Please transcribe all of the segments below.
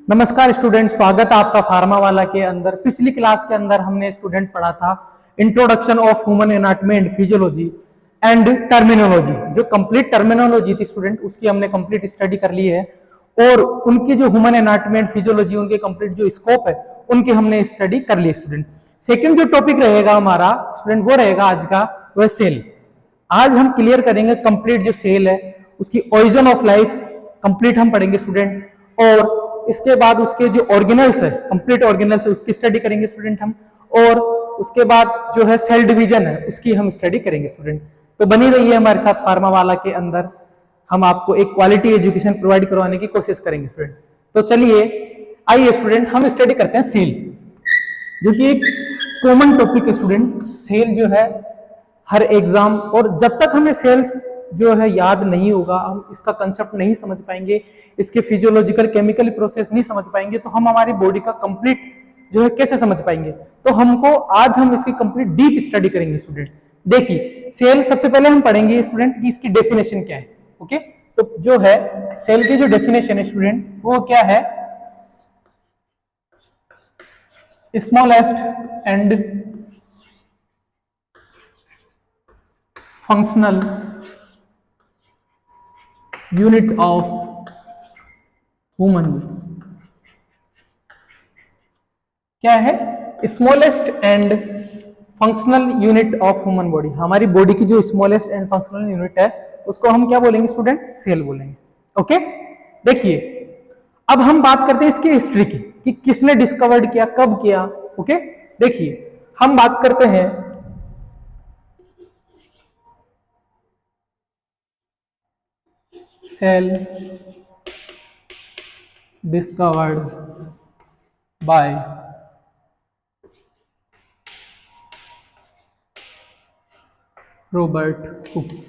नमस्कार स्टूडेंट, स्वागत है आपका फार्मा वाला के अंदर। पिछली क्लास के अंदर हमने स्टूडेंट पढ़ा था introduction of human anatomy and physiology and terminology. जो कंप्लीट टर्मिनोलॉजी थी स्टूडेंट, उसकी हमने कंप्लीट स्टडी कर ली है और उनकी जो ह्यूमन एनाटॉमी एंड फिजियोलॉजी, उनके कंप्लीट जो स्कोप है उनकी हमने स्टडी कर ली स्टूडेंट। सेकेंड जो टॉपिक रहेगा हमारा स्टूडेंट, वो रहेगा आज का, वह सेल। आज हम क्लियर करेंगे कंप्लीट जो सेल है उसकी ओरिजिन ऑफ लाइफ कंप्लीट हम पढ़ेंगे स्टूडेंट, और इसके बाद उसके जो ऑर्गेनल्स है, कंप्लीट ऑर्गेनल्स है, उसकी स्टडी करेंगे स्टूडेंट हम। और उसके बाद जो है सेल डिवीजन है उसकी हम स्टडी करेंगे स्टूडेंट। तो बनी रही है हमारे साथ फार्मा वाला के अंदर, हम आपको एक क्वालिटी एजुकेशन प्रोवाइड करवाने की कोशिश करेंगे स्टूडेंट। तो चलिए आइए स्टूडेंट, हम स्टडी करते हैं सेल, जो कि एक कॉमन टॉपिक है स्टूडेंट। सेल जो है हर एग्जाम, और जब तक हमें सेल्स जो है याद नहीं होगा, हम इसका कंसेप्ट नहीं समझ पाएंगे, इसके फिजियोलॉजिकल केमिकल प्रोसेस नहीं समझ पाएंगे, तो हम हमारी बॉडी का कंप्लीट जो है कैसे समझ पाएंगे। तो हमको आज हम इसकी कंप्लीट डीप स्टडी करेंगे स्टूडेंट। देखिए सेल, सबसे पहले हम पढ़ेंगे स्टूडेंट कि इसकी डेफिनेशन क्या है। ओके, तो जो है सेल की जो डेफिनेशन है स्टूडेंट, वो क्या है? Smallest and functional unit of human. क्या है? Smallest and functional unit of human body. हमारी बॉडी की जो स्मॉलेस्ट एंड फंक्शनल यूनिट है उसको हम क्या बोलेंगे स्टूडेंट? सेल बोलेंगे। ओके, देखिए अब हम बात करते हैं इसकी हिस्ट्री की, कि किसने डिस्कवर्ड किया, कब किया। ओके, देखिए हम बात करते हैं cell discovered by Robert Hooks.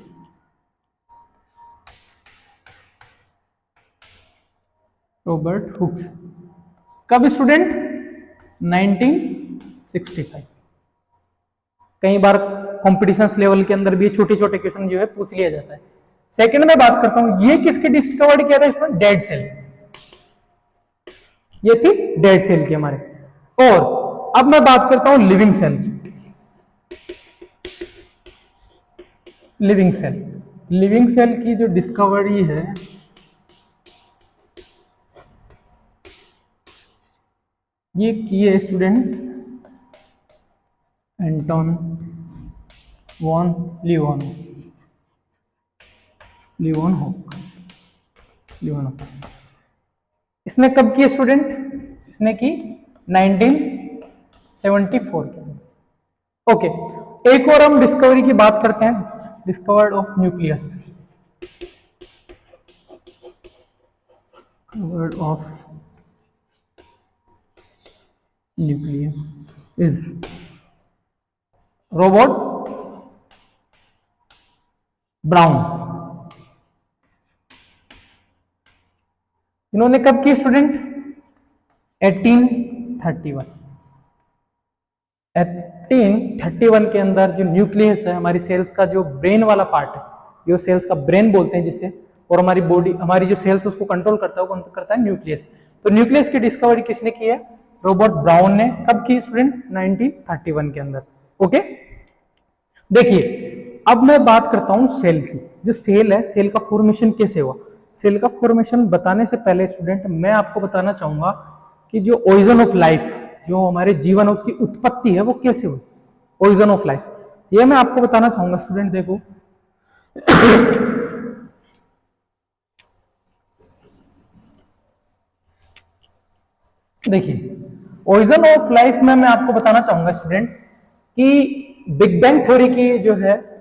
Robert Hooks कब स्टूडेंट? 1965। कई बार कॉम्पिटिशन लेवल के अंदर भी छोटे छोटे क्वेश्चन जो है पूछ लिया जाता है। सेकंड में बात करता हूं, ये किसके डिस्कवर्ड किया था इसमें? Dead cell. ये थी डेड सेल की हमारे। और अब मैं बात करता हूं living cell. Living cell, living cell की जो डिस्कवरी है ये की है स्टूडेंट एंटोन वॉन लीवनहॉक। इसने कब की स्टूडेंट? इसने की 1974 के। ओके, एक और हम डिस्कवरी की बात करते हैं, discovered of nucleus. Discovered of nucleus is Robert brown. इन्होंने कब की स्टूडेंट? 1831। 1831 के अंदर जो न्यूक्लियस है, हमारी सेल्स का जो ब्रेन वाला पार्ट है, जो सेल्स का ब्रेन बोलते हैं जिसे, और हमारी बॉडी, हमारी जो सेल्स उसको कंट्रोल करता है, वो कंट्रोल करता है न्यूक्लियस। तो न्यूक्लियस की डिस्कवरी किसने की है? रॉबर्ट ब्राउन ने। कब की स्टूडेंट? 1931 के अंदर। ओके, देखिए अब मैं बात करता हूं सेल की। जो सेल है, सेल का फॉर्मेशन कैसे हुआ? सेल का फॉर्मेशन बताने से पहले स्टूडेंट मैं आपको बताना चाहूंगा कि जो ओरिजिन ऑफ लाइफ, जो हमारे जीवन है उसकी उत्पत्ति है, वो कैसे हुई। ओरिजिन ऑफ लाइफ ये मैं आपको बताना चाहूंगा स्टूडेंट। देखो देखिए ओरिजिन ऑफ लाइफ में मैं आपको बताना चाहूंगा स्टूडेंट कि बिग बैंग थ्योरी की जो है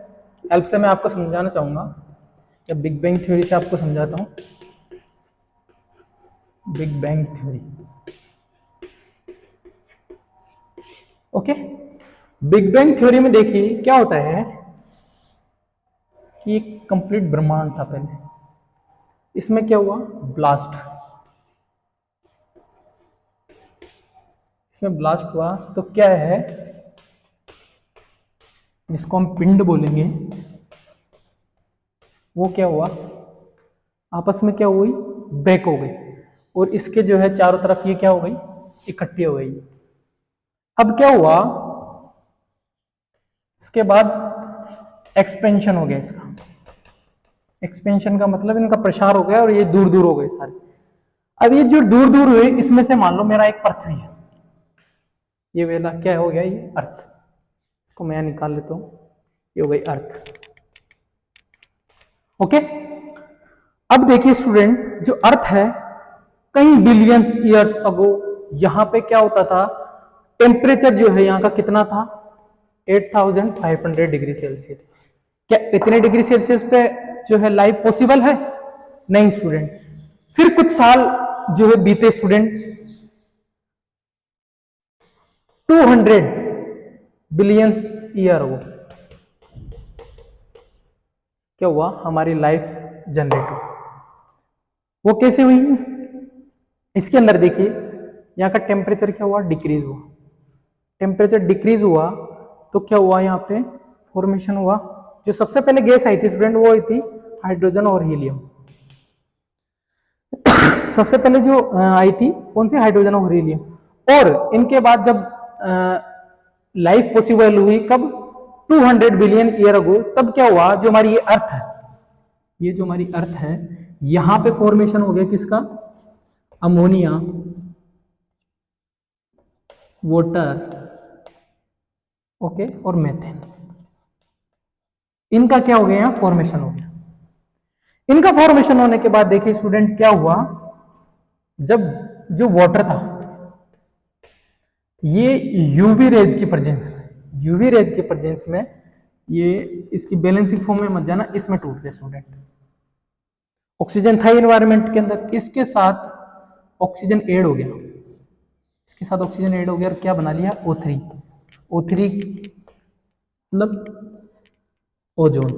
हेल्प से मैं आपको समझाना चाहूंगा। जब बिग बैंग थ्योरी से आपको समझाता हूं, big bang theory. Okay, big bang theory में देखिए क्या होता है कि एक कंप्लीट ब्रह्मांड था पहले। इसमें क्या हुआ? ब्लास्ट। इसमें ब्लास्ट हुआ तो क्या है, जिसको हम पिंड बोलेंगे, वो क्या हुआ? आपस में क्या हुई? ब्रेक हो गई। और इसके जो है चारों तरफ ये क्या हो गई, इकट्ठी हो गई। अब क्या हुआ, इसके बाद एक्सपेंशन हो गया इसका। एक्सपेंशन का मतलब इनका प्रसार हो गया और ये दूर दूर हो गए सारे। अब ये जो दूर दूर हुए, इसमें से मान लो मेरा एक पृथ्वी है, ये वेला क्या हो गया, ये अर्थ। इसको मैं निकाल लेता हूं, ये हो गई अर्थ। ओके, अब देखिए स्टूडेंट, जो अर्थ है कई बिलियंस ईयर्स अगो यहां पे क्या होता था, टेम्परेचर जो है यहां का कितना था, 8500 डिग्री सेल्सियस। क्या इतने डिग्री सेल्सियस पे जो है लाइफ पॉसिबल है? नहीं स्टूडेंट। फिर कुछ साल जो है बीते स्टूडेंट, 200 बिलियंस ईयर हो, क्या हुआ, हमारी लाइफ जनरेट हुई। वो कैसे हुई, इसके अंदर देखिए यहाँ का टेम्परेचर क्या हुआ, डिक्रीज हुआ। टेम्परेचर डिक्रीज हुआ तो क्या हुआ, यहाँ पे फॉर्मेशन हुआ। जो सबसे पहले गैस आई थी स्टूडेंट, वो आई थी हाइड्रोजन और हीलियम। सबसे पहले जो आई थी कौन सी, हाइड्रोजन और हीलियम। और इनके बाद जब लाइफ पॉसिबल हुई कब, 200 बिलियन ईयर अगो, तब क्या हुआ, जो हमारी ये अर्थ है, ये जो हमारी अर्थ है, यहां पे फॉर्मेशन हो गया किसका, अमोनिया, वाटर, ओके, और मेथेन। इनका क्या हो गया, यहां फॉर्मेशन हो गया। इनका फॉर्मेशन होने के बाद देखिए स्टूडेंट क्या हुआ, जब जो वाटर था ये यूवी रेज की प्रेजेंस में, यूवी रेज के प्रेजेंस में ये इसकी बैलेंसिंग फॉर्म में मत जाना, इसमें टूट गया स्टूडेंट। ऑक्सीजन था एनवायरनमेंट के अंदर, इसके साथ ऑक्सीजन ऐड हो गया, इसके साथ ऑक्सीजन ऐड हो गया और क्या बना लिया, O3। O3 मतलब ओजोन,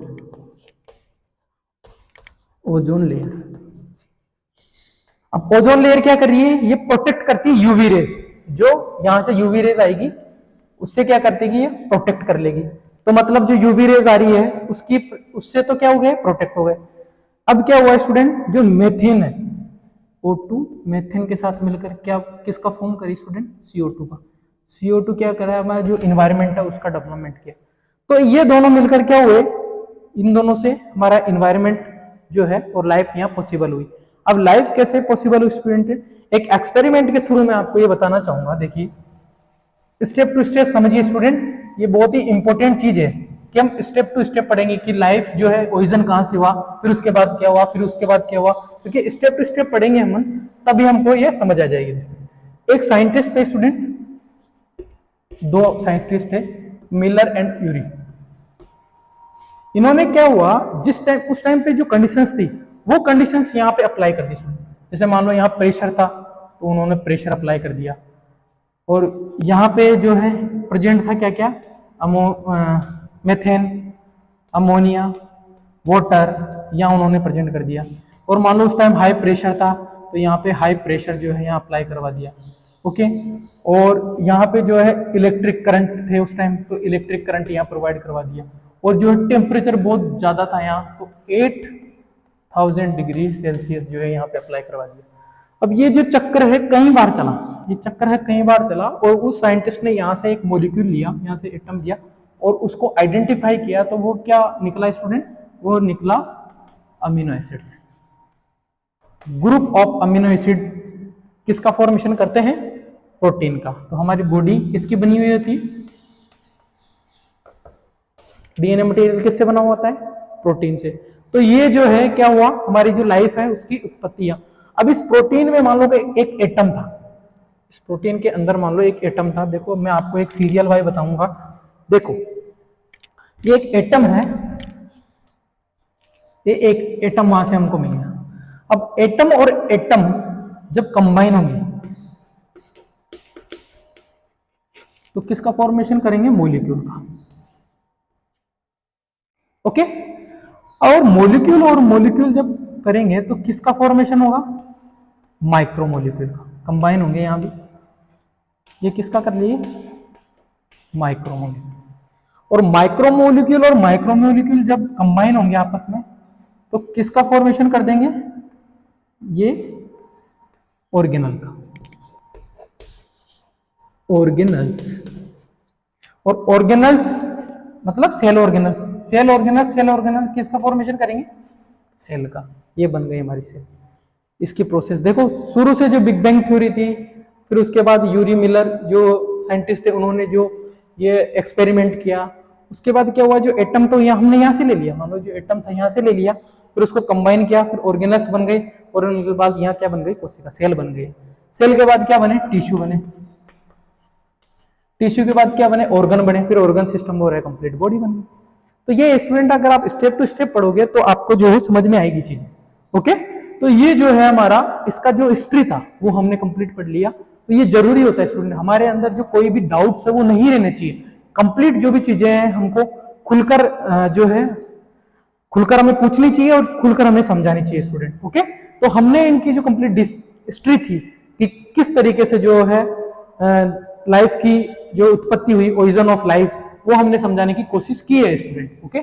ओजोन लेयर। अब ओजोन लेयर क्या कर रही है, ये प्रोटेक्ट करती है यूवी रेज, जो यहां से यूवी रेज आएगी उससे क्या करती है, ये प्रोटेक्ट कर लेगी। तो मतलब जो यूवी रेज आ रही है उसकी, उससे तो क्या हो गए, प्रोटेक्ट हो गए। अब क्या हुआ स्टूडेंट, जो मेथेन है, O2 मेथेन के साथ मिलकर क्या, किसका फॉर्म करी स्टूडेंट, CO2 का। CO2 क्या करा, हमारा जो इन्वायरमेंट है उसका डेवलपमेंट किया। तो ये दोनों मिलकर क्या हुए, इन दोनों से हमारा इन्वायरमेंट जो है और लाइफ यहाँ पॉसिबल हुई। अब लाइफ कैसे पॉसिबल हुई स्टूडेंट, एक एक्सपेरिमेंट के थ्रू मैं आपको ये बताना चाहूंगा। देखिए स्टेप टू स्टेप समझिए स्टूडेंट, ये बहुत ही इंपॉर्टेंट चीज है कि हम स्टेप टू स्टेप पढ़ेंगे कि लाइफ जो है ओरिजिन कहां से हुआ, फिर उसके बाद क्या हुआ, फिर उसके बाद क्या हुआ, क्योंकि स्टेप टू स्टेप पढ़ेंगे हम, तभी हमको ये समझ आ जाएगी। एक साइंटिस्ट है स्टूडेंट, दो साइंटिस्ट है, मिलर एंड यूरी। इन्होंने क्या हुआ, जिस टाइम उस टाइम पे जो कंडीशंस थी वो कंडीशंस यहाँ पे अप्लाई कर दी। जैसे मान लो यहाँ प्रेशर था तो उन्होंने प्रेशर अप्लाई कर दिया, और यहाँ पे जो है प्रेजेंट था क्या क्या, मेथेन, अमोनिया, वाटर, यहाँ उन्होंने प्रेजेंट कर दिया। और मान लो उस टाइम हाई प्रेशर था तो यहाँ पे हाई प्रेशर जो है यहाँ अप्लाई करवा दिया। ओके, और यहाँ पे जो है इलेक्ट्रिक करंट थे उस टाइम, तो इलेक्ट्रिक करंट यहाँ प्रोवाइड करवा दिया। और जो टेम्परेचर बहुत ज्यादा था यहाँ, तो 8000 डिग्री सेल्सियस जो है यहाँ पे अप्लाई करवा दिया। अब ये जो चक्र है कई बार चला, ये चक्र है कई बार चला, और उस साइंटिस्ट ने यहाँ से एक मॉलिक्यूल लिया, यहाँ से एटम दिया और उसको आइडेंटिफाई किया, तो वो क्या निकला स्टूडेंट, वो निकला amino acids. Group of amino acid किसका फॉर्मेशन करते हैं, प्रोटीन का। तो हमारी बॉडी किसकी बनी हुई होती है, डीएनए मटेरियल किससे बना हुआ होता है, प्रोटीन से। तो ये जो है क्या हुआ, हमारी जो लाइफ है उसकी उत्पत्तियां। अब इस प्रोटीन में मान लो कि एक एटम था, इस प्रोटीन के अंदर मान लो एक एटम था। देखो मैं आपको एक सीरियल वाइज बताऊंगा। देखो ये एक एटम है, ये एक एटम वहां से हमको मिल गया। अब एटम और एटम जब कंबाइन होंगे तो किसका फॉर्मेशन करेंगे, मॉलिक्यूल का। ओके, और मॉलिक्यूल जब करेंगे तो किसका फॉर्मेशन होगा, माइक्रोमोलिक्यूल का। कंबाइन होंगे यहां भी, ये किसका कर लिए, माइक्रोमोलिक्यूल। और माइक्रोमोलिक्यूल जब कंबाइन होंगे आपस में तो किसका फॉर्मेशन कर देंगे, ये ऑर्गेनल का, ऑर्गेनल्स। और ऑर्गेनल्स मतलब cell organelles, cell organelle, cell organelle किसका फॉर्मेशन करेंगे? सेल का। ये बन गई हमारी सेल। इसकी प्रोसेस देखो, शुरू से जो बिग बैंग थ्योरी थी, फिर उसके बाद यूरी मिलर जो साइंटिस्ट थे उन्होंने जो ये एक्सपेरिमेंट किया, उसके बाद क्या हुआ, जो एटम तो यहाँ हमने यहाँ से ले लिया, मान लो जो एटम था यहाँ से ले लिया, फिर उसको कंबाइन किया, फिर ऑर्गेनल्स बन गए, और उनके बाद यहाँ क्या बन गई, कोशिका, सेल बन गई। सेल के बाद क्या बने, टिश्यू बने, टिश्यू के बाद क्या बने, ऑर्गन बने, फिर ऑर्गन सिस्टम हो रहा है, कंप्लीट बॉडी बन गई। तो ये स्टूडेंट अगर आप स्टेप टू स्टेप पढ़ोगे तो आपको जो है समझ में आएगी चीजें। ओके, तो ये जो है हमारा इसका जो हिस्ट्री था वो हमने कंप्लीट पढ़ लिया। तो ये जरूरी होता है स्टूडेंट, हमारे अंदर जो कोई भी डाउट्स है वो नहीं रहने चाहिए, कंप्लीट जो भी चीजें हैं हमको खुलकर जो है खुलकर हमें पूछनी चाहिए और खुलकर हमें समझानी चाहिए स्टूडेंट। ओके, तो हमने इनकी जो कंप्लीट हिस्ट्री थी कि किस तरीके से जो है लाइफ की जो उत्पत्ति हुई, ओरिजिन ऑफ लाइफ, वो हमने समझाने की कोशिश की है स्टूडेंट। ओके,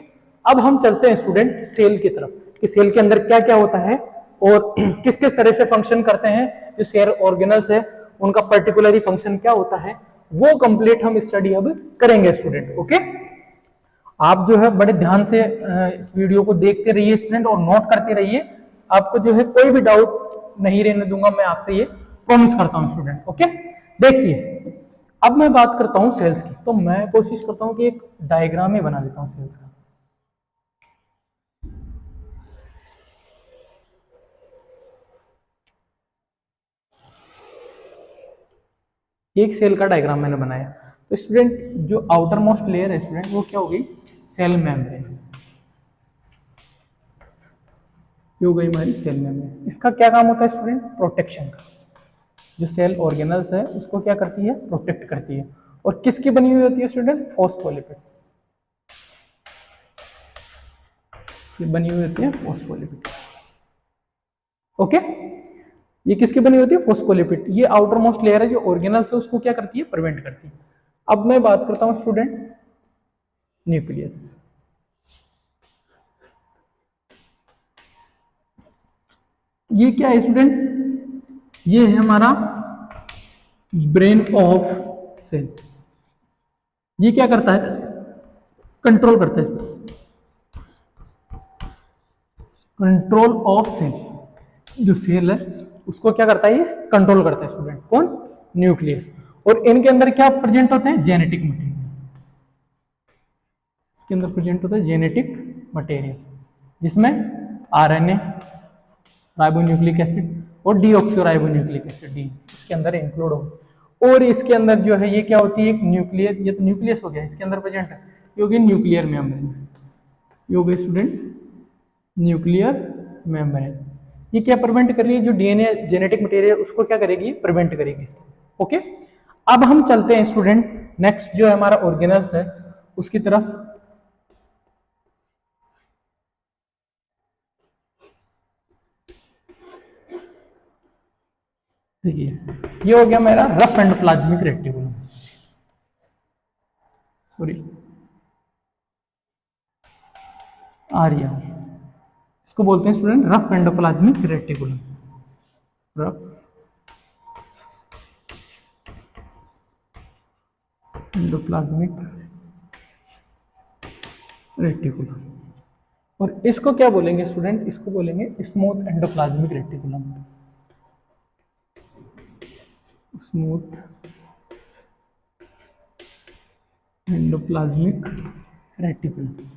अब हम चलते हैं स्टूडेंट सेल की तरफ कि सेल के अंदर क्या क्या होता है और किस किस तरह से फंक्शन करते हैं जो सेल ऑर्गेनल्स है, उनका पर्टिकुलरली फंक्शन क्या होता है, वो कंप्लीट हम स्टडी अब करेंगे स्टूडेंट। ओके, आप जो है बड़े ध्यान से इस वीडियो को देखते रहिए स्टूडेंट और नोट करते रहिए, आपको जो है कोई भी डाउट नहीं रहने दूंगा, मैं आपसे ये प्रॉमिस करता हूं स्टूडेंट। ओके, देखिए अब मैं बात करता हूं सेल्स की, तो मैं कोशिश करता हूं कि एक डायग्राम ही बना लेता हूं सेल्स का। एक सेल का डायग्राम मैंने बनाया। तो स्टूडेंट जो आउटर मोस्ट लेयर है स्टूडेंट वो क्या होगी, सेल मेम्ब्रेन, ये हो गई हमारी सेल मेम्ब्रेन। इसका क्या काम होता है स्टूडेंट, प्रोटेक्शन का। जो सेल ऑर्गेनल्स है उसको क्या करती है, प्रोटेक्ट करती है। और किसकी बनी हुई होती है स्टूडेंट, फॉस्फोलिपिड, ये बनी हुई होती है फॉस्फोलिपिड। ओके, ये किसकी बनी होती है, फॉस्फोलिपिड। ये आउटर मोस्ट लेयर है जो ऑर्गेनल्स है उसको क्या करती है, प्रिवेंट करती है। अब मैं बात करता हूं स्टूडेंट न्यूक्लियस। ये क्या है स्टूडेंट, ये है हमारा ब्रेन ऑफ सेल। ये क्या करता है, कंट्रोल करता है, कंट्रोल ऑफ सेल। जो सेल है उसको क्या करता है, ये कंट्रोल करता है स्टूडेंट, कौन, न्यूक्लियस। और इनके अंदर क्या प्रेजेंट होते हैं, जेनेटिक मटेरियल, इसके अंदर प्रेजेंट होता है जेनेटिक मटेरियल, जिसमें आरएनए, राइबोन्यूक्लिक एसिड और डीऑक्सीराइबोन्यूक्लिक एसिड, डी इसके अंदर इंक्लूड हो। और इसके अंदर जो है ये क्या होती है, एक न्यूक्लियर, ये तो न्यूक्लियस हो गया, इसके अंदर प्रेजेंट है, ये होगी न्यूक्लियर मेम्ब्रेन, ये हो गई स्टूडेंट न्यूक्लियर मेम्ब्रेन। ये क्या प्रिवेंट कर रही है, जो डीएनए जेनेटिक मटेरियल उसको क्या करेगी, प्रिवेंट करेगी इसको। ओके, अब हम चलते हैं स्टूडेंट नेक्स्ट जो है हमारा ऑर्गेनल्स है उसकी तरफ। देखिए ये हो गया मेरा rough endoplasmic reticulum, sorry Arya, इसको बोलते हैं student rough endoplasmic reticulum, rough endoplasmic reticulum. और इसको क्या बोलेंगे स्टूडेंट, इसको बोलेंगे smooth endoplasmic reticulum, smooth endoplasmic reticulum.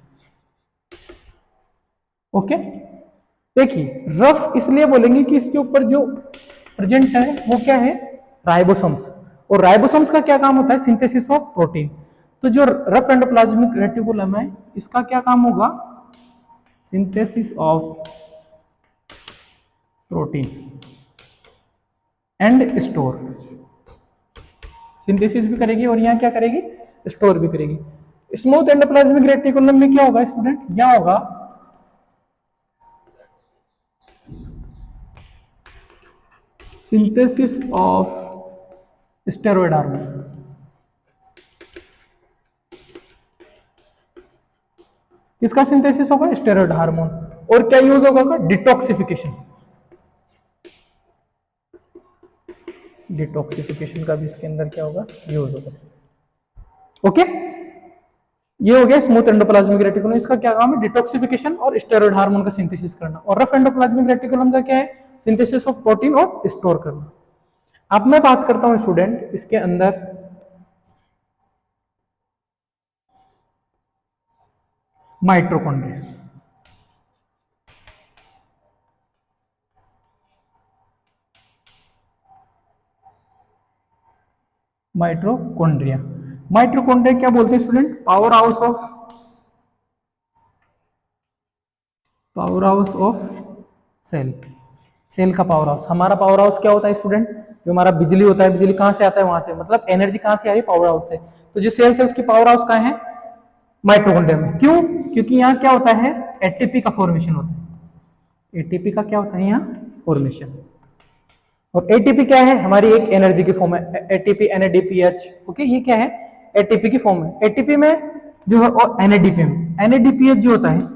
Okay, देखिए रफ इसलिए बोलेंगे कि इसके ऊपर जो प्रेजेंट है वो क्या है, राइबोसोम्स। और राइबोसोम्स का क्या काम होता है, सिंथेसिस ऑफ प्रोटीन। तो जो रफ एंडोप्लाज्मिक रेटिकुलम है इसका क्या काम होगा, synthesis of protein and store, synthesis भी करेगी और यहाँ क्या करेगी, स्टोर भी करेगी। स्मूथ एंडोप्लाज्मिक रेटिकुलम में क्या होगा स्टूडेंट, यहाँ होगा सिंथेसिस ऑफ स्टेरॉइड हार्मोन, किसका सिंथेसिस होगा, स्टेरॉइड हार्मोन। और क्या यूज होगा, डिटॉक्सिफिकेशन, डिटॉक्सिफिकेशन का भी इसके अंदर क्या होगा, यूज होगा। ओके, ये हो गया स्मूथ एंडोप्लाज्मिक रेटिकुलम। इसका क्या काम है, डिटॉक्सिफिकेशन और स्टेरॉइड हार्मोन का सिंथेसिस करना। और रफ एंडोप्लाज्मिक रेटिकुलम का क्या है, सिंथेसिस ऑफ प्रोटीन और स्टोर करना। अब मैं बात करता हूं स्टूडेंट इसके अंदर माइटोकॉन्ड्रिया। माइटोकॉन्ड्रिया, माइटोकॉन्ड्रिया क्या बोलते हैं student, powerhouse of cell. Cell का पावर हाउस। हमारा पावर हाउस क्या होता है स्टूडेंट, जो हमारा बिजली होता है, बिजली कहां से आता है, वहां से, मतलब एनर्जी कहां से आ रही है, पावर हाउस से। तो जो सेल्स है उसकी पावर हाउस कहां है, माइटोकॉन्ड्रिया में। क्यों, क्योंकि यहाँ क्या होता है, एटीपी का फॉर्मेशन होता है। एटीपी का क्या होता है यहाँ, फॉर्मेशन। और एटीपी क्या है, हमारी एक एनर्जी की फॉर्म है, एटीपी एनएडीपीएच। ओके, ये क्या है, एटीपी की फॉर्म है। एटीपी में जो है, और एनएडीपी में, एनएडीपीएच जो होता है,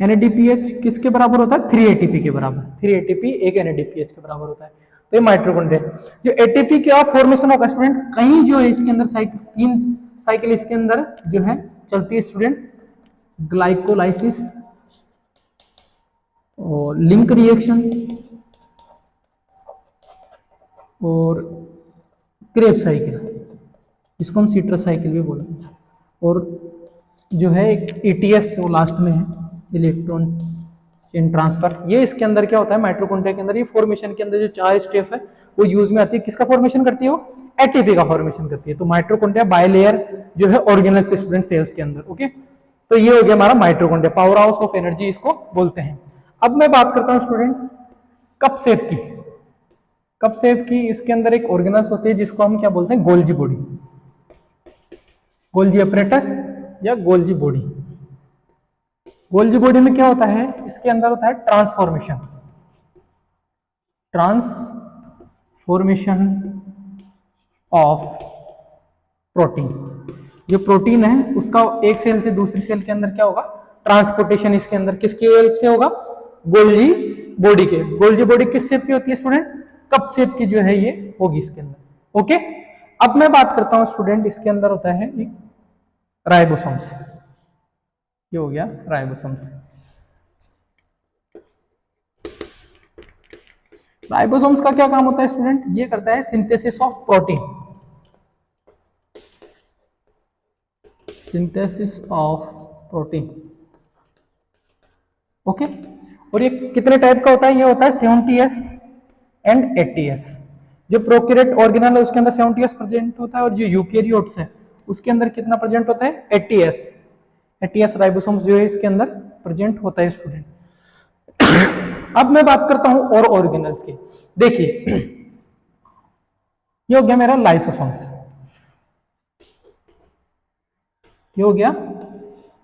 एनएडीपीएच किसके बराबर होता है, 3 एटीपी के बराबर। 3 एटीपी 1 एनएडीपीएच के बराबर होता है। तो ये माइटोकॉन्ड्रिया, जो एटीपी का फॉर्मेशन होगा स्टूडेंट, कहीं जो है इसके अंदर साइकिल, 3 साइकिल इसके अंदर जो है चलती है स्टूडेंट, ग्लाइकोलाइसिस और लिंक रिएक्शन और क्रेब साइकिल, इसको हम सीट्रस साइकिल भी बोलते हैं। और जो है एक ईटीएस वो लास्ट में है, इलेक्ट्रॉन चेन ट्रांसफर। ये इसके अंदर क्या होता है, माइटोकॉन्ड्रिया के अंदर ये फॉर्मेशन के अंदर जो 4 स्टेप है वो यूज में आती है। किसका फॉर्मेशन करती है वो, एटीपी का फॉर्मेशन करती है। तो माइटोकॉन्ड्रिया बायलेयर जो है ऑर्गेनल से स्टूडेंट सेल्स के अंदर। ओके, तो ये हो गया हमारा mitochondria, power house of energy इसको बोलते हैं। अब मैं बात करता हूं स्टूडेंट कप शेप की। कप शेप की इसके अंदर एक ऑर्गेनल्स होती है जिसको हम क्या बोलते हैं, गोल्जी बॉडी, गोल्जी अपरेटस या गोल्जी बॉडी। गोल्जी बॉडी में क्या होता है, इसके अंदर होता है ट्रांसफॉर्मेशन, ट्रांसफॉर्मेशन ऑफ प्रोटीन। जो प्रोटीन है उसका एक सेल से दूसरी सेल के अंदर क्या होगा, ट्रांसपोर्टेशन इसके अंदर किसकी हेल्प से होगा, गोल्जी बॉडी के। गोल्जी बॉडी किस शेप की होती है स्टूडेंट, कप शेप की जो है ये होगी इसके अंदर। ओके, अब मैं बात करता हूं स्टूडेंट इसके अंदर होता है एक राइबोसोम्स। ये हो गया राइबोसोम्स। राइबोसोम्स का क्या काम होता है स्टूडेंट, ये करता है synthesis of protein, synthesis of protein. Okay, और ये कितने टाइप का होता है, ये होता है 70s एंड 80s। जो प्रोकैरियोट ऑर्गेनल है उसके अंदर 70s प्रेजेंट होता है, और जो यूकैरियोट्स है उसके अंदर कितना प्रेजेंट होता है, 80s राइबोसोम्स जो है इसके अंदर प्रेजेंट होता है स्टूडेंट। अब मैं बात करता हूं और ऑर्गेनल्स की। देखिए ये हो गया मेरा लाइसोसोम्स, ये हो गया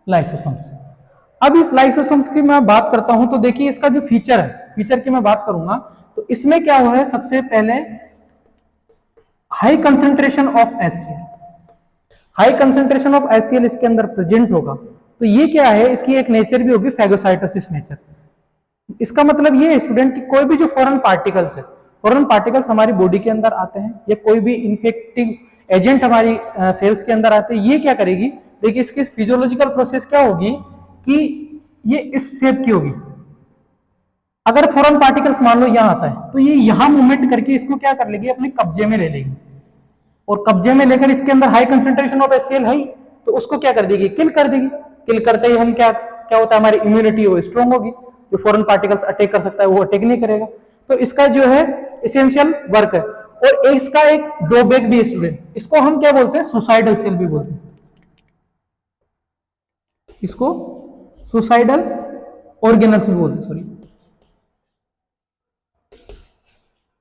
लाइसोसोम्स। अब इस लाइसोसोम्स की मैं बात करता हूं तो देखिए इसका जो फीचर है, फीचर की मैं बात करूंगा तो इसमें क्या हो रहा है, सबसे पहले high concentration of HCL, high concentration of HCL इसके अंदर प्रेजेंट होगा। तो ये क्या है, इसकी एक नेचर भी होगी फैगोसाइटोसिस नेचर। इसका मतलब ये है स्टूडेंट कि कोई भी जो फॉरेन पार्टिकल्स है, फॉरेन पार्टिकल्स हमारी बॉडी के अंदर आते हैं या कोई भी इन्फेक्टिव एजेंट हमारी सेल्स के अंदर आते हैं, ये क्या करेगी, देखिए इसकी फिजियोलॉजिकल प्रोसेस क्या होगी कि ये इस शेप की होगी। अगर फॉरेन पार्टिकल्स मान लो यहां आता है तो ये यहां मूवमेंट करके इसको क्या कर लेगी, अपने कब्जे में ले लेगी, और कब्जे में लेकर इसके अंदर हाई कंसेंट्रेशन ऑफ एचसीएल है तो उसको क्या कर देगी, किल कर देगी। किल करते ही हम क्या क्या होता है, हमारी इम्यूनिटी वो स्ट्रांग होगी, जो फॉरेन पार्टिकल्स अटैक कर सकता है वो अटैक नहीं करेगा। तो इसका जो है एसेंशियल वर्क है। और इसका एक ड्रॉबैक भी है स्टूडेंट, इसको हम क्या बोलते हैं, सुसाइडल सेल भी बोलते हैं, इसको सुसाइडल ऑर्गेनल्स भी बोलते हैं, सॉरी।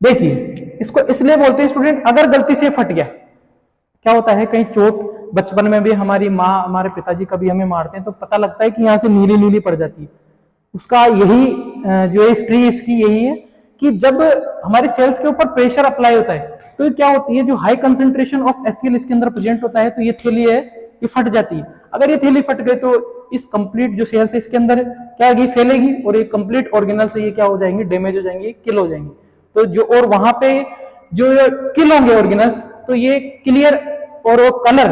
देखिए इसको इसलिए बोलते हैं स्टूडेंट, अगर गलती से फट गया, क्या होता है कहीं चोट, बचपन में भी हमारी माँ हमारे पिताजी कभी हमें मारते हैं तो पता लगता है कि यहाँ से नीली नीली पड़ जाती है। उसका यही जो हिस्ट्री इसकी यही है कि जब हमारी सेल्स के ऊपर प्रेशर अप्लाई होता है तो क्या होती है, जो हाई कंसेंट्रेशन ऑफ एचसीएल इसके अंदर प्रेजेंट होता है तो ये थैली है ये फट जाती है। अगर ये थैली फट गई तो इस कंप्लीट जो सेल्स है इसके अंदर क्या होगी, फैलेगी, और ये कंप्लीट ऑर्गेनल से ये क्या हो जाएंगे, डैमेज हो जाएंगे, किल हो जाएंगे। तो जो और वहां पे जो किल होंगे ऑर्गेनल्स, तो ये क्लियर और वो कलर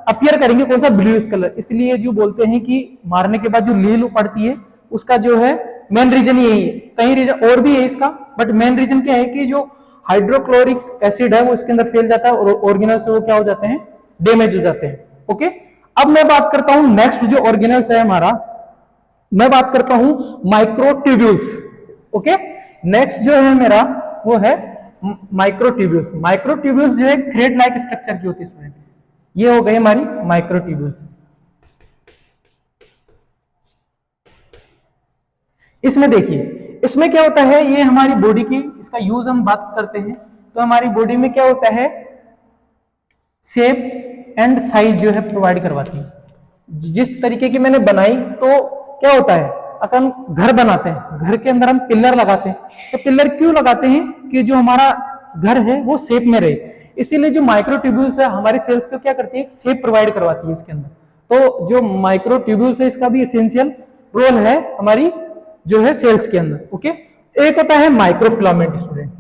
अपीयर करेंगे, कौन सा, ब्लूइश कलर। इसलिए जो बोलते हैं कि मारने के बाद जो लील पड़ती है उसका जो है मेन रीजन यही है। कई रीजन और भी है इसका, बट मेन रीजन क्या है कि जो हाइड्रोक्लोरिक एसिड है वो इसके अंदर फैल जाता है और ऑर्गेनल से वो क्या हो जाते हैं, डैमेज हो जाते हैं। ओके, अब मैं बात करता हूं नेक्स्ट जो ऑर्गेनल्स है हमारा, मैं बात करता हूं माइक्रोट्यूब्यूल्स। ओके, नेक्स्ट जो है मेरा वो है माइक्रोट्यूब्यूल्स। माइक्रोट्यूब्यूल्स जो है थ्रेड लाइक स्ट्रक्चर की होती है स्टूडेंट, ये हो गई हमारी माइक्रोट्यूब्यूल्स। इसमें देखिए, इसमें क्या होता है, ये हमारी बॉडी की, इसका यूज हम बात करते हैं तो हमारी बॉडी में क्या होता है, शेप एंड साइज जो है प्रोवाइड करवाती है। जिस तरीके की मैंने बनाई, तो क्या होता है, अपन घर बनाते हैं, घर के अंदर हम पिलर लगाते हैं, तो पिलर क्यों लगाते हैं कि जो हमारा घर है वो शेप में रहे। इसीलिए जो माइक्रोट्यूब्यूल्स है हमारे सेल्स को क्या करती है, एक शेप प्रोवाइड करवाती है इसके अंदर। तो जो माइक्रोट्यूब्यूल्स है इसका भी एसेंशियल रोल है हमारी जो है सेल्स के अंदर। ओके, एक होता है माइक्रोफिलामेंट स्टूडेंट,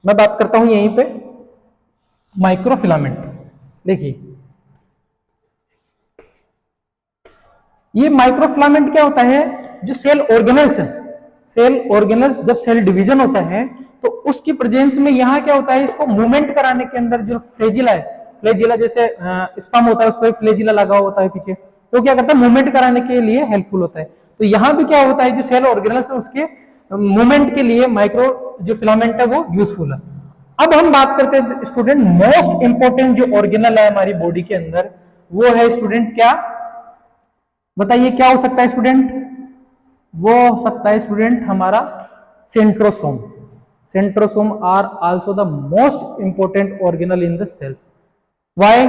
मैं बात करता हूं यहीं पे माइक्रोफिलामेंट। देखिए, ये माइक्रोफिलामेंट क्या होता है, जो सेल ऑर्गेनल्स है, सेल ऑर्गेनल्स जब सेल डिवीजन होता है तो उसकी प्रेजेंस में यहाँ क्या होता है, इसको मूवमेंट कराने के अंदर जो फ्लेजिला है, फ्लेजिला जैसे स्पर्म होता है उस पर फ्लेजिला लगा होता है पीछे, तो क्या करता है, मूवमेंट कराने के लिए हेल्पफुल होता है। तो यहाँ भी क्या होता है, जो सेल ऑर्गेनल्स है उसके मूवमेंट के लिए माइक्रो जो फिलामेंट है वो यूजफुल है। अब हम बात करते हैं स्टूडेंट मोस्ट इंपोर्टेंट जो ऑर्गेनल है हमारी बॉडी के अंदर, वो है स्टूडेंट क्या, बताइए क्या हो सकता है स्टूडेंट, वो हो सकता है स्टूडेंट हमारा centrosome. Centrosome are also the most important organelle in the cells. Why,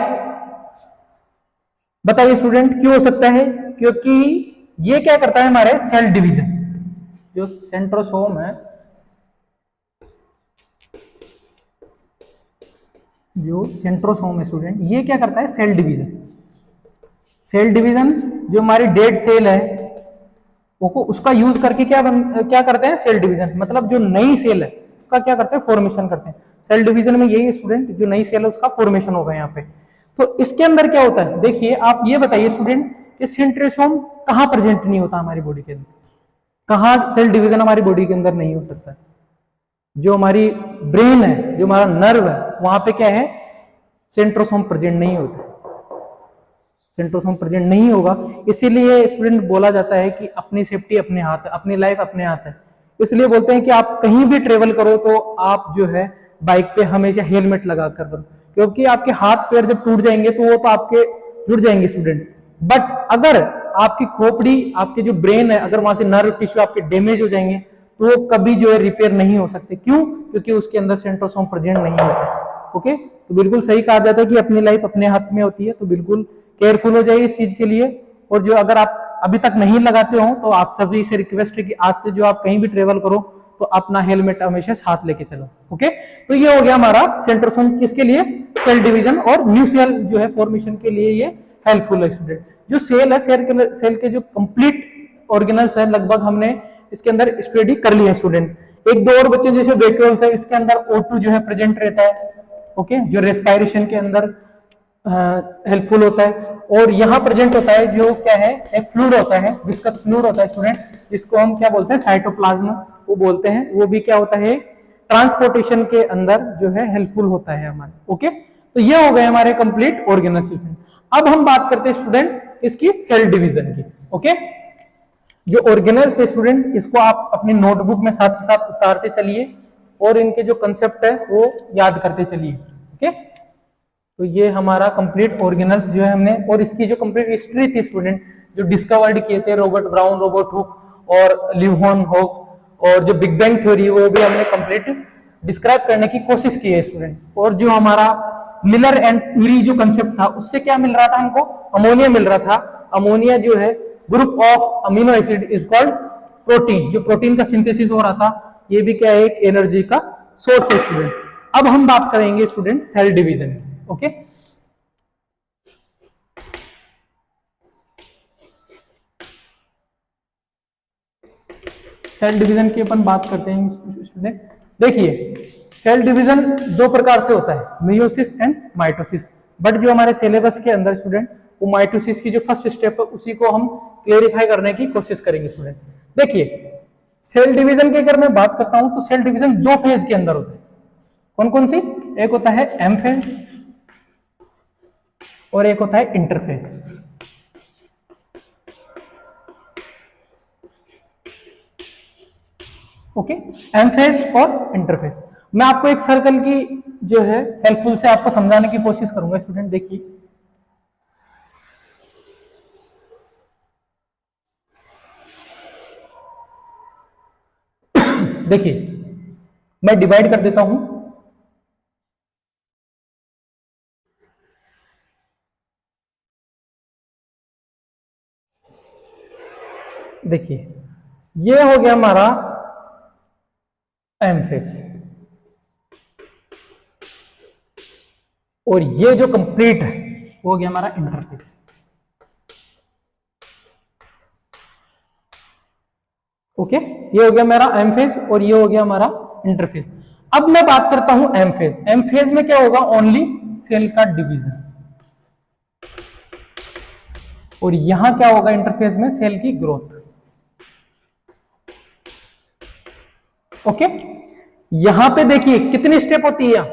बताइए स्टूडेंट क्यों हो सकता है, क्योंकि ये क्या करता है, हमारे सेल डिवीजन, जो सेंट्रोसोम है, जो सेंट्रोसोम है स्टूडेंट, ये क्या करता है, सेल डिवीजन। सेल डिवीजन जो हमारी डेड सेल है वो उसका यूज करके क्या करते हैं, सेल डिवीजन, मतलब जो नई सेल है उसका क्या करते हैं, फॉर्मेशन करते हैं। सेल डिवीजन में यही है स्टूडेंट, जो नई सेल है उसका फॉर्मेशन होगा यहाँ पे। तो इसके अंदर क्या होता है, देखिए आप ये बताइए स्टूडेंट कि सेंट्रोसोम कहाँ प्रेजेंट नहीं होता हमारी बॉडी के अंदर, कहाँ सेल डिवीजन हमारी बॉडी के अंदर नहीं हो सकता है। जो हमारी ब्रेन है, जो हमारा नर्व है, वहां पे क्या है, सेंट्रोसोम प्रेजेंट नहीं होता है, सेंट्रोसोम प्रेजेंट नहीं होगा। इसीलिए स्टूडेंट बोला जाता है कि अपनी सेफ्टी अपने हाथ है, अपनी लाइफ अपने हाथ है। इसलिए बोलते हैं कि आप कहीं भी ट्रेवल करो तो आप जो है बाइक पे हमेशा हेलमेट लगा कर करो, क्योंकि आपके हाथ पैर जब टूट जाएंगे तो वो तो आपके जुड़ जाएंगे स्टूडेंट। बट अगर आपकी खोपड़ी, आपके जो ब्रेन है, अगर वहां से नर्व टिश्यू आपके डैमेज हो जाएंगे तो वो कभी जो है रिपेयर नहीं हो सकते। क्यों, क्योंकि उसके अंदर सेंट्रोसोम प्रेजेंट नहीं होता। ओके, तो बिल्कुल सही कहा जाता है कि अपनी लाइफ अपने हाथ में होती है, तो बिल्कुल केयरफुल हो जाइए इस चीज के लिए। और जो अगर आप अभी तक नहीं लगाते हो तो आप सभी से रिक्वेस्ट है कि आज से जो आप कहीं भी ट्रेवल करो तो अपना हेलमेट हमेशा साथ लेके चलो। ओके, तो ये हो गया हमारा सेंट्रोसोम, किसके लिए, सेल डिवीजन और न्यू सेल जो है फॉर्मेशन के लिए ये हेल्पफुल है स्टूडेंट। जो सेल है, सेल के जो कंप्लीट ऑर्गेनल्स है लगभग हमने इसके अंदर स्टडी कर लिया है स्टूडेंट। एक दो और बच्चे, जैसे वैक्यूल्स है, इसके अंदर O2 जो है प्रेजेंट रहता है। ओके, जो रेस्पायरेशन के अंदर हेल्पफुल होता है। और यहाँ प्रेजेंट होता है जो क्या है, एक फ्लूइड होता है, विस्कस फ्लूइड होता है स्टूडेंट, जिसको हम क्या बोलते हैं, साइटोप्लाज्म वो बोलते हैं। वो भी क्या होता है, ट्रांसपोर्टेशन के अंदर जो है हेल्पफुल होता है हमारे। ओके, तो ये हो गए हमारे कंप्लीट ऑर्गेनल सिस्टम। अब हम बात करते हैं स्टूडेंट इसकी सेल डिवीजन की। ओके, जो ऑर्गेनल है स्टूडेंट, इसको आप अपनी नोटबुक में साथ के साथ उतारते चलिए और इनके जो कंसेप्ट है वो याद करते चलिए। ओके, तो ये हमारा कंप्लीट ऑर्गेनल्स जो है हमने, और इसकी जो कंप्लीट हिस्ट्री थी स्टूडेंट, जो डिस्कवर्ड किए थे रॉबर्ट ब्राउन, रॉबर्ट हुक और लिवहोन हॉक, और जो बिग बैंग थ्योरी, वो भी हमने कंप्लीट डिस्क्राइब करने की कोशिश की है स्टूडेंट। और जो हमारा मिलर एंड क्यूरी जो कंसेप्ट था, उससे क्या मिल रहा था हमको, अमोनिया मिल रहा था। अमोनिया जो है group of amino acid is called protein, जो प्रोटीन का सिंथेसिस हो रहा था, ये भी क्या है, एक एनर्जी का सोर्स है स्टूडेंट। अब हम बात करेंगे स्टूडेंट सेल डिवीजन की। ओके, सेल डिवीजन की अपन बात करते हैं स्टूडेंट। देखिए सेल डिवीजन दो प्रकार से होता है, मियोसिस एंड माइटोसिस, बट जो हमारे सिलेबस के अंदर स्टूडेंट वो माइटोसिस की जो फर्स्ट स्टेप है उसी को हम क्लेरिफाई करने की कोशिश करेंगे स्टूडेंट। देखिए सेल डिवीजन की अगर मैं बात करता हूं तो सेल डिवीजन दो फेज के अंदर होता है। कौन कौन सी? एक होता है एम फेज और एक होता है इंटरफेज। ओके, एम फेज और इंटरफेज। मैं आपको एक सर्कल की जो है हेल्पफुल से आपको समझाने की कोशिश करूंगा स्टूडेंट। देखिए देखिए मैं डिवाइड कर देता हूं। देखिए ये हो गया हमारा एम फेज और ये जो कंप्लीट है वो हो गया हमारा इंटरफेस। ओके, ये हो गया मेरा एम फेज और ये हो गया हमारा इंटरफेस। अब मैं बात करता हूं एम फेज। एम फेज में क्या होगा? ओनली सेल का डिवीजन। और यहां क्या होगा? इंटरफेज में सेल की ग्रोथ। ओके, यहां पे देखिए कितनी स्टेप होती है।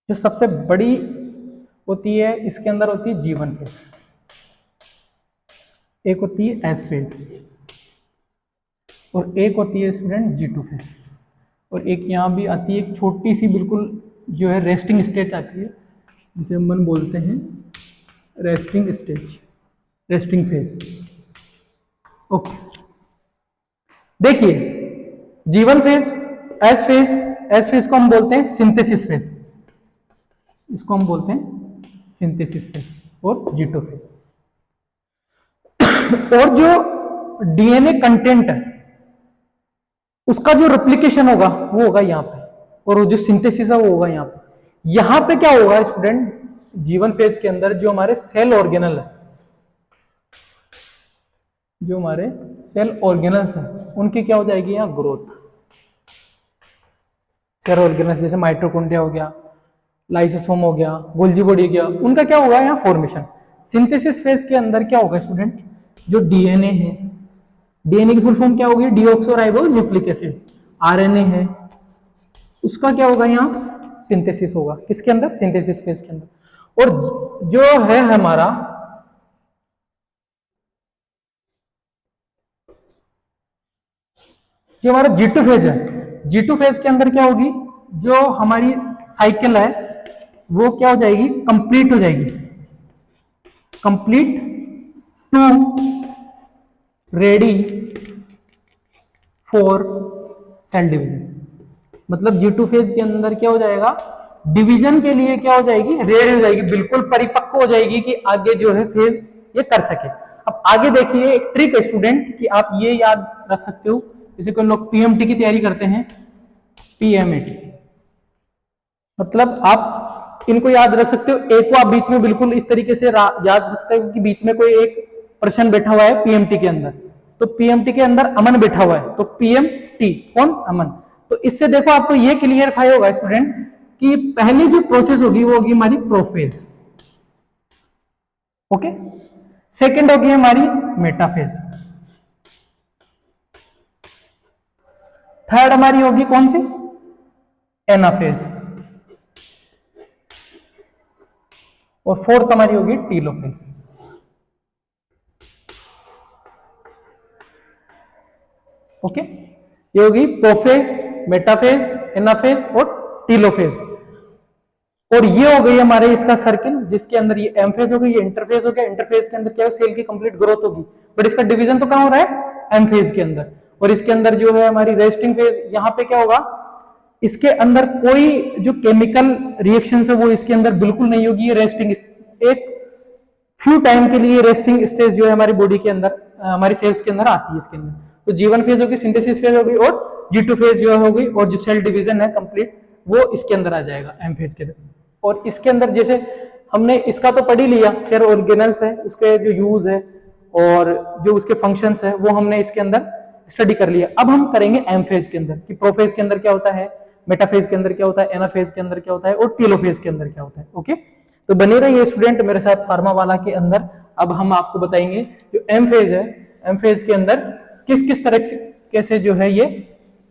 जो सबसे बड़ी होती है इसके अंदर होती है G1 फेज, एक होती है एस फेज और एक होती है स्टूडेंट G2 फेज, और एक यहां भी आती है एक छोटी सी बिल्कुल जो है रेस्टिंग स्टेट आती है जिसे हम बोलते हैं resting stage, resting phase. Okay, देखिए G1 फेज, एस फेज को हम बोलते हैं सिंथेसिस फेज, इसको हम बोलते हैं सिंथेसिस फेज और G2 फेज। और जो डीएनए कंटेंट है उसका जो रेप्लिकेशन होगा वो होगा यहाँ पे, और जो सिंथेसिस है वो होगा यहाँ पे। यहाँ पे क्या होगा स्टूडेंट? G1 फेज के अंदर जो हमारे सेल ऑर्गेनल है, जो हमारे सेल ऑर्गेनल्स हैं उनकी क्या हो जाएगी यहाँ? ग्रोथ। सेल ऑर्गेनल्स जैसे माइटोकॉन्ड्रिया हो गया, लाइसोसोम हो गया, गोल्जी बॉडी हो गया, उनका क्या होगा यहाँ? फॉर्मेशन। सिंथेसिस फेज के अंदर क्या होगा स्टूडेंट? जो डीएनए है, डीएनए की फुल फॉर्म क्या होगी? डीऑक्सोराइबो न्यूक्लिक एसिड। आरएनए है उसका क्या होगा? यहाँ सिंथेसिस होगा। किसके अंदर? सिंथेसिस फेज के अंदर। और जो है हमारा जो हमारा G2 फेज है, G2 फेज के अंदर क्या होगी? जो हमारी साइकिल है वो क्या हो जाएगी? कंप्लीट हो जाएगी। Complete to ready for cell division. मतलब G2 फेज के अंदर क्या हो जाएगा? डिवीजन के लिए क्या हो जाएगी? रेडी हो जाएगी, बिल्कुल परिपक्व हो जाएगी कि आगे जो है फेज ये कर सके। अब आगे देखिए एक ट्रिक है स्टूडेंट कि आप ये याद रख सकते हो, जैसे कोई लोग पीएमटी की तैयारी करते हैं, पीएमएटी मतलब आप इनको याद रख सकते हो। एक को आप बीच में बिल्कुल इस तरीके से याद रख सकते हो कि बीच में कोई एक पर्सन बैठा हुआ है पीएमटी के अंदर, तो पीएमटी के अंदर अमन बैठा हुआ है, तो पीएमटी कौन? अमन। तो इससे देखो आपको ये क्लियरफाई होगा स्टूडेंट कि पहली जो प्रोसेस होगी वो होगी हमारी प्रोफेज। ओके, सेकंड होगी हमारी मेटाफेज, थर्ड हमारी होगी कौन सी? एनाफेज, और फोर्थ हमारी होगी टीलोफेज। ओके, ये होगी प्रोफेज, मेटाफेज, एनाफेज और टीलोफेज। और ये हो गई हमारे इसका सर्किल जिसके अंदर ये एम फेज हो गई, ये इंटरफेज हो गया। इंटरफेज के अंदर क्या है? सेल की कंप्लीट ग्रोथ होगी, बट इसका डिवीजन तो कहां हो रहा है? एम फेज के अंदर। और इसके अंदर जो है हमारी रेस्टिंग फेज, यहां पे क्या होगा? इसके अंदर कोई जो केमिकल रिएक्शन है वो इसके अंदर बिल्कुल नहीं होगी। ये रेस्टिंग, एक फ्यू टाइम के लिए रेस्टिंग स्टेज जो है हमारी बॉडी के अंदर, हमारी सेल्स के अंदर आती है इसके अंदर। तो G1 फेज होगी, सिंथेसिस फेज होगी, और G2 फेज जो होगी, और जो सेल डिवीजन है कंप्लीट वो इसके अंदर आ जाएगा एम फेज के अंदर। और इसके अंदर जैसे हमने इसका तो पढ़ ही लिया, सेल ऑर्गेनल्स है उसके जो यूज है और जो उसके फंक्शंस है वो हमने इसके अंदर स्टडी कर लिया। अब हम करेंगे एम फेज के अंदर कि प्रोफेज के अंदर क्या होता है, मेटाफेज के अंदर क्या होता है, एनाफेज के अंदर क्या होता है और टेलोफेज के अंदर क्या होता है। ओके, तो बने रहिए स्टूडेंट मेरे साथ फार्मा वाला के अंदर। अब हम आपको बताएंगे जो एम फेज है, एम फेज के अंदर किस किस तरह से कैसे जो है ये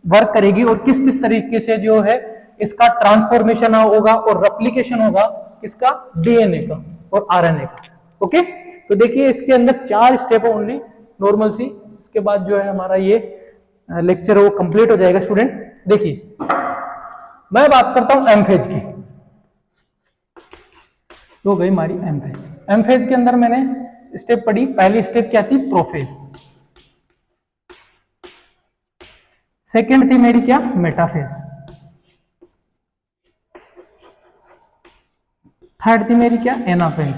वर्क करेगी और किस किस तरीके से जो है इसका ट्रांसफॉर्मेशन होगा और रेप्लिकेशन होगा किसका, डीएनए का और आरएनए का। ओके, तो देखिए इसके अंदर 4 स्टेप ओनली नॉर्मल सी, इसके बाद जो है हमारा ये लेक्चर वो कंप्लीट हो जाएगा। स्टूडेंट देखिए मैं बात करता हूं एम फेज की, तो गई हमारी एम फेज। एम फेज के अंदर मैंने स्टेप पढ़ी, पहली स्टेप क्या थी, प्रोफेज। सेकंड थी मेरी क्या, मेटाफेज। थर्ड थी मेरी क्या, एनाफेज।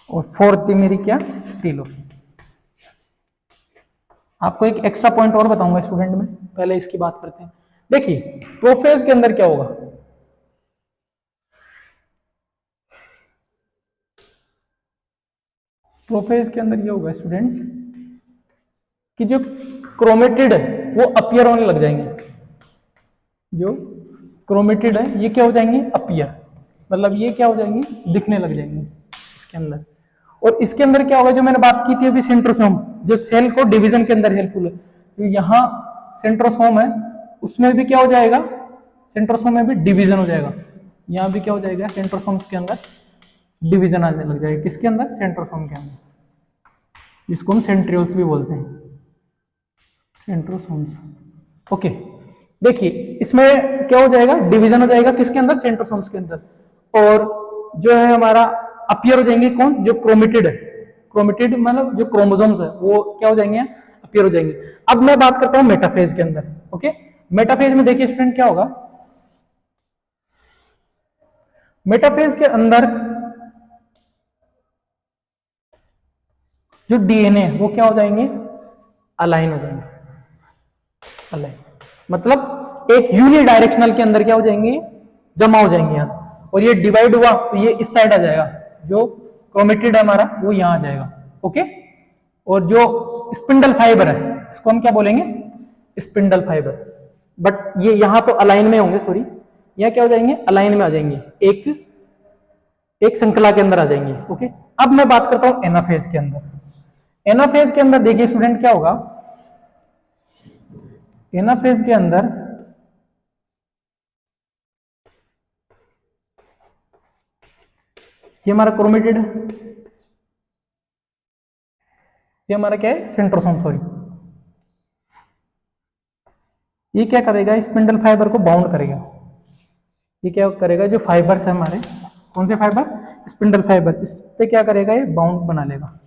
और फोर्थ थी मेरी क्या, टेलोफेज। आपको एक एक्स्ट्रा पॉइंट और बताऊंगा स्टूडेंट में, पहले इसकी बात करते हैं। देखिए प्रोफेज के अंदर क्या होगा, प्रोफेज के अंदर ये होगा स्टूडेंट कि जो क्रोमेटिड है वो अपीयर होने लग जाएंगे। जो क्रोमेटिड है ये क्या हो जाएंगे, अपीयर, मतलब ये क्या हो जाएंगे, दिखने लग जाएंगे इसके अंदर। और इसके अंदर क्या होगा, जो मैंने बात की थी अभी सेंट्रोसोम, जो सेल को डिवीजन के अंदर हेल्पफुल है, तो यहाँ सेंट्रोसोम है उसमें भी क्या हो जाएगा, सेंट्रोसोम में भी डिवीजन हो जाएगा। यहाँ भी क्या हो जाएगा, सेंट्रोसोम्स के अंदर डिवीजन आने लग जाएगा। किसके अंदर, सेंट्रोसोम के अंदर, जिसको हम सेंट्रियोल्स भी बोलते हैं, सेंट्रोसोम्स। ओके, देखिए इसमें क्या हो जाएगा, डिवीजन हो जाएगा किसके अंदर, सेंट्रोसोम्स के अंदर। और जो है हमारा अपीयर हो जाएंगे कौन, जो क्रोमेटिड है, क्रोमेटिड मतलब जो क्रोमोसोम्स है वो क्या हो जाएंगे, अपीयर हो जाएंगे। अब मैं बात करता हूं मेटाफेज के अंदर। ओके, मेटाफेज में देखिए स्टूडेंट क्या होगा, मेटाफेज के अंदर जो डीएनए वो क्या हो जाएंगे, अलाइन हो जाएंगे। अलाइन मतलब एक यूनिडायरेक्शनल के अंदर क्या हो जाएंगे, जमा हो जाएंगे यहाँ। और ये डिवाइड हुआ तो ये इस साइड आ जाएगा, जो क्रोमेटिड है हमारा वो यहाँ आ जाएगा। ओके, और जो स्पिंडल फाइबर है इसको हम क्या बोलेंगे, स्पिंडल फाइबर। बट ये यहाँ तो अलाइन में होंगे, सॉरी, यहाँ क्या हो जाएंगे, अलाइन में आ जाएंगे, एक श्रृंखला के अंदर आ जाएंगे। ओके, अब मैं बात करता हूं एनाफेज के अंदर। एनाफेज के अंदर देखिए स्टूडेंट क्या होगा, एनाफेज के अंदर ये हमारा क्रोमेटिड, ये हमारा क्या है, सेंट्रोसोम, सॉरी। ये क्या करेगा, स्पिंडल फाइबर को बाउंड करेगा। ये क्या करेगा, जो फाइबर्स है हमारे, कौन से फाइबर, स्पिंडल फाइबर, इस पे क्या करेगा, ये बाउंड बना लेगा,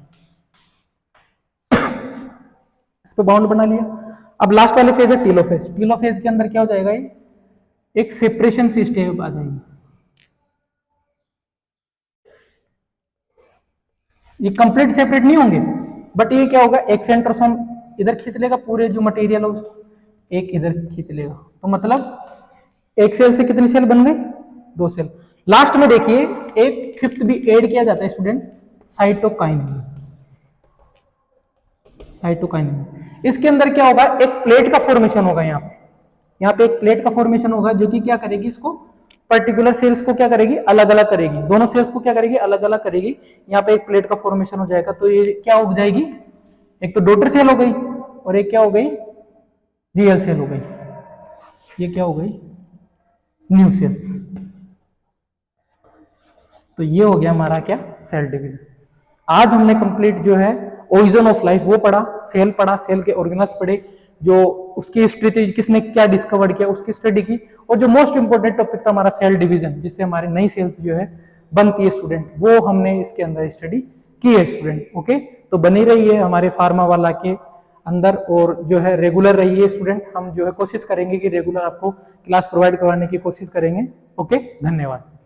इस पे बाउंड बना लिया। अब लास्ट वाले फेज है टेलोफेज। टेलोफेज के अंदर क्या हो जाएगा, ये एक सेपरेशन सिस्टम आ जाएगी। ये कंप्लीट सेपरेट नहीं होंगे, बट ये क्या होगा, एक सेंट्रोसोम इधर खींच लेगा पूरे जो मटेरियल है उसको, एक इधर खींच लेगा, तो मतलब एक सेल से कितनी सेल बन गई, 2 सेल। लास्ट में देखिए एक फिफ्थ भी ऐड किया जाता है स्टूडेंट, साइटोकाइनिन। साइटोकाइनिन इसके अंदर क्या होगा, एक प्लेट का फॉर्मेशन होगा, यहाँ पे एक प्लेट का फॉर्मेशन होगा जो कि क्या करेगी, इसको पर्टिकुलर सेल्स को क्या करेगी, अलग अलग करेगी, दोनों सेल्स को क्या करेगी, अलग अलग करेगी। यहाँ पे एक प्लेट का फॉर्मेशन हो जाएगा, तो ये क्या उग जाएगी, एक तो डॉटर सेल हो गई और एक क्या हो गई, रियल सेल हो गई। ये क्या हो गई, न्यू सेल्स। तो ये हो गया हमारा क्या, सेल डिवीजन। आज हमने कंप्लीट जो है ओरिजिन ऑफ लाइफ वो पढ़ा, सेल पढ़ा, सेल के ऑर्गेनल्स पढ़े, जो उसकी हिस्ट्री थी, किसने क्या डिस्कवर किया उसकी स्टडी की, और जो मोस्ट इंपोर्टेंट टॉपिक था हमारा सेल डिवीजन, जिससे हमारी नई सेल्स जो है बनती है स्टूडेंट, वो हमने इसके अंदर स्टडी की है स्टूडेंट। ओके, तो बनी रही है हमारे फार्मा वाला के अंदर, और जो है रेगुलर रहिए स्टूडेंट। हम जो है कोशिश करेंगे कि रेगुलर आपको क्लास प्रोवाइड करवाने की कोशिश करेंगे। ओके, धन्यवाद।